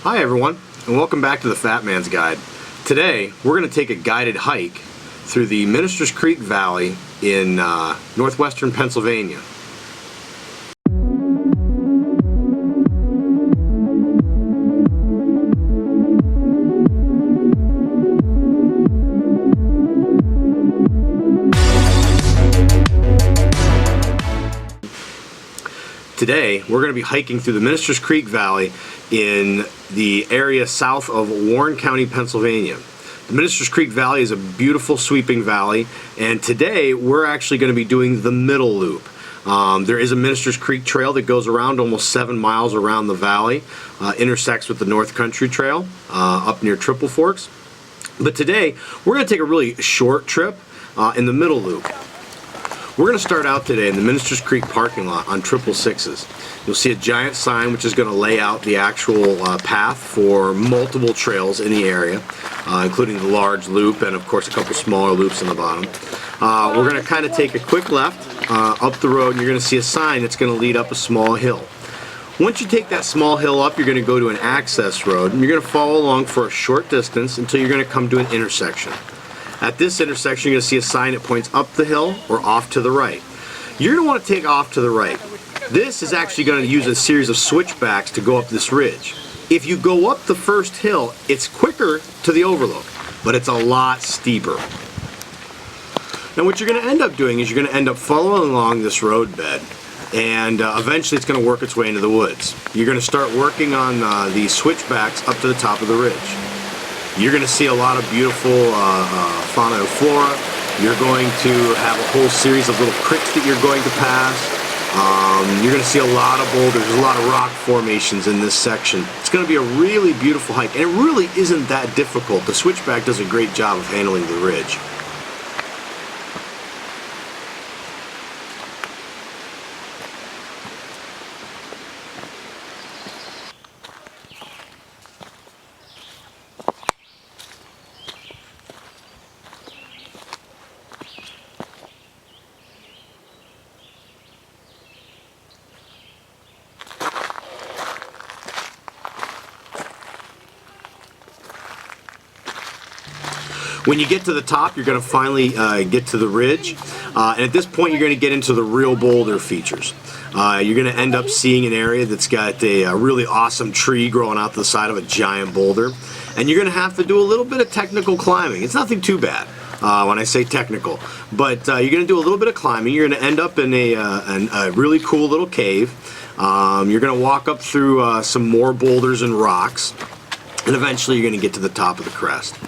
Hi everyone, and welcome back to the Fatman's Guide. Today we're going to take a guided hike through the Ministers Creek Valley in northwestern Pennsylvania. Today, we're going to be hiking through the Ministers Creek Valley in the area south of Warren County, Pennsylvania. The Ministers Creek Valley is a beautiful sweeping valley, and today we're actually going to be doing the middle loop. There is a Ministers Creek Trail that goes around almost 7 miles around the valley, intersects with the North Country Trail up near Triple Forks. But today, we're going to take a really short trip in the middle loop. We're going to start out today in the Ministers Creek parking lot on 666s. You'll see a giant sign which is going to lay out the actual path for multiple trails in the area, including the large loop and of course a couple smaller loops in the bottom. We're going to kind of take a quick left up the road, and you're going to see a sign that's going to lead up a small hill. Once you take that small hill up, you're going to go to an access road, and you're going to follow along for a short distance until you're going to come to an intersection. At this intersection, you're going to see a sign that points up the hill or off to the right. You're going to want to take off to the right. This is actually going to use a series of switchbacks to go up this ridge. If you go up the first hill, it's quicker to the Overlook, but it's a lot steeper. Now what you're going to end up doing is you're going to end up following along this roadbed, and eventually it's going to work its way into the woods. You're going to start working on these switchbacks up to the top of the ridge. You're going to see a lot of beautiful fauna and flora. You're going to have a whole series of little creeks that you're going to pass. You're going to see a lot of boulders, a lot of rock formations in this section. It's going to be a really beautiful hike, and it really isn't that difficult. The switchback does a great job of handling the ridge. When you get to the top, you're going to finally get to the ridge, and at this point you're going to get into the real boulder features. You're going to end up seeing an area that's got a really awesome tree growing out the side of a giant boulder, and you're going to have to do a little bit of technical climbing. It's nothing too bad when I say technical, but you're going to do a little bit of climbing. You're going to end up in a really cool little cave. You're going to walk up through some more boulders and rocks, and eventually you're going to get to the top of the crest.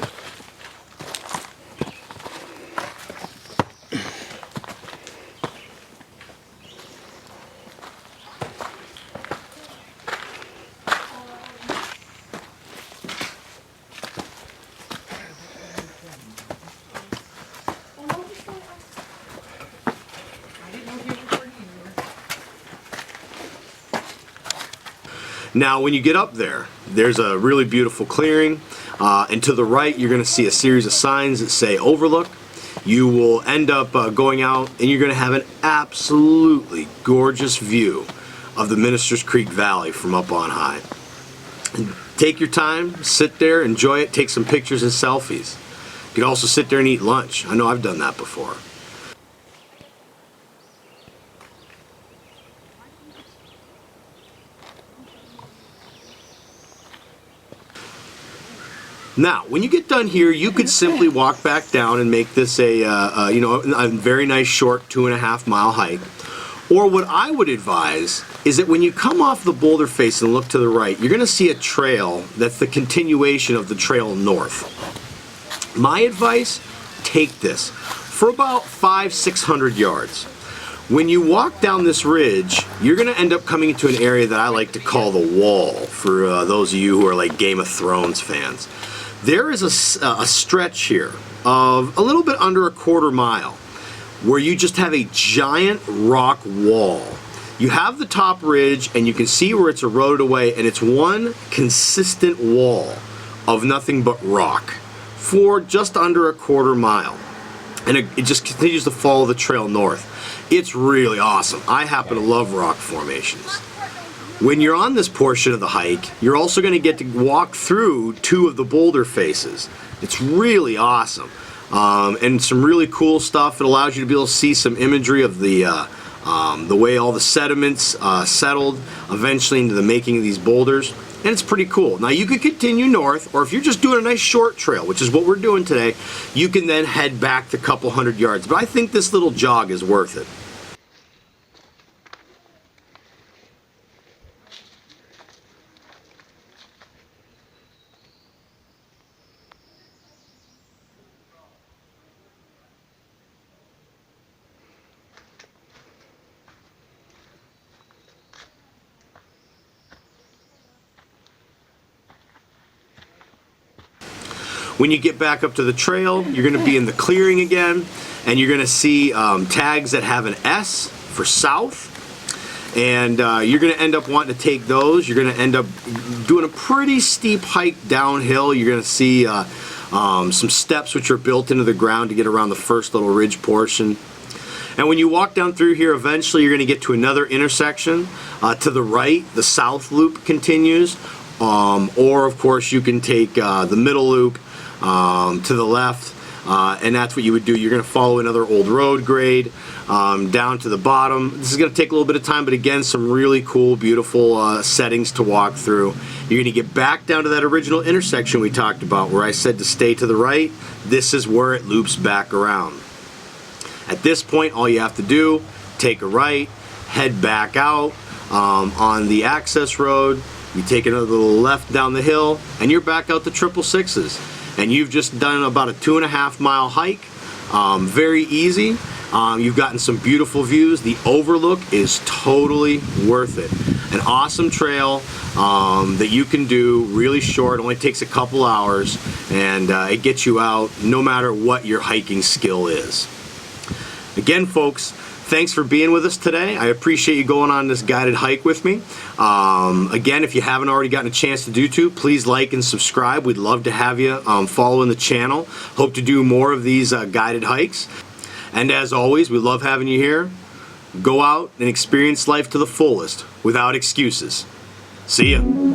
Now when you get up there, there's a really beautiful clearing, and to the right you're going to see a series of signs that say Overlook. You will end up going out, and you're going to have an absolutely gorgeous view of the Ministers Creek Valley from up on high. And take your time, sit there, enjoy it, take some pictures and selfies. You can also sit there and eat lunch. I know I've done that before. Now, when you get done here, you could simply walk back down and make this a very nice short 2.5 mile hike. Or what I would advise is that when you come off the boulder face and look to the right, you're going to see a trail that's the continuation of the trail north. My advice, take this for about 500-600 yards. When you walk down this ridge, you're going to end up coming into an area that I like to call the Wall, for those of you who are like Game of Thrones fans. There is a stretch here of a little bit under 1/4 mile where you just have a giant rock wall. You have the top ridge, and you can see where it's eroded away, and it's one consistent wall of nothing but rock for just under 1/4 mile. And it just continues to follow the trail north. It's really awesome. I happen to love rock formations. When you're on this portion of the hike, you're also going to get to walk through 2 of the boulder faces. It's really awesome, and some really cool stuff. It allows you to be able to see some imagery of the way all the sediments settled eventually into the making of these boulders, and it's pretty cool. Now you could continue north, or if you're just doing a nice short trail, which is what we're doing today, you can then head back the couple hundred yards. But I think this little jog is worth it. When you get back up to the trail, you're going to be in the clearing again, and you're going to see tags that have an S for south, and you're going to end up wanting to take those. You're going to end up doing a pretty steep hike downhill. You're going to see some steps which are built into the ground to get around the first little ridge portion. And when you walk down through here, eventually you're going to get to another intersection. To the right, the south loop continues, or of course you can take the middle loop to the left, and that's what you would do. You're going to follow another old road grade down to the bottom. This is going to take a little bit of time, but again, some really cool, beautiful settings to walk through. You're going to get back down to that original intersection we talked about where I said to stay to the right. This is where it loops back around. At this point, all you have to do, take a right, head back out on the access road. You take another little left down the hill, and you're back out to 666s. And you've just done about a 2.5 mile hike. Very easy. You've gotten some beautiful views. The Overlook is totally worth it. An awesome trail that you can do really short. It only takes a couple hours, and it gets you out no matter what your hiking skill is. Again, folks, thanks for being with us today. I appreciate you going on this guided hike with me. Again, if you haven't already gotten a chance to do so, please like and subscribe. We'd love to have you following the channel. Hope to do more of these guided hikes. And as always, we love having you here. Go out and experience life to the fullest without excuses. See ya.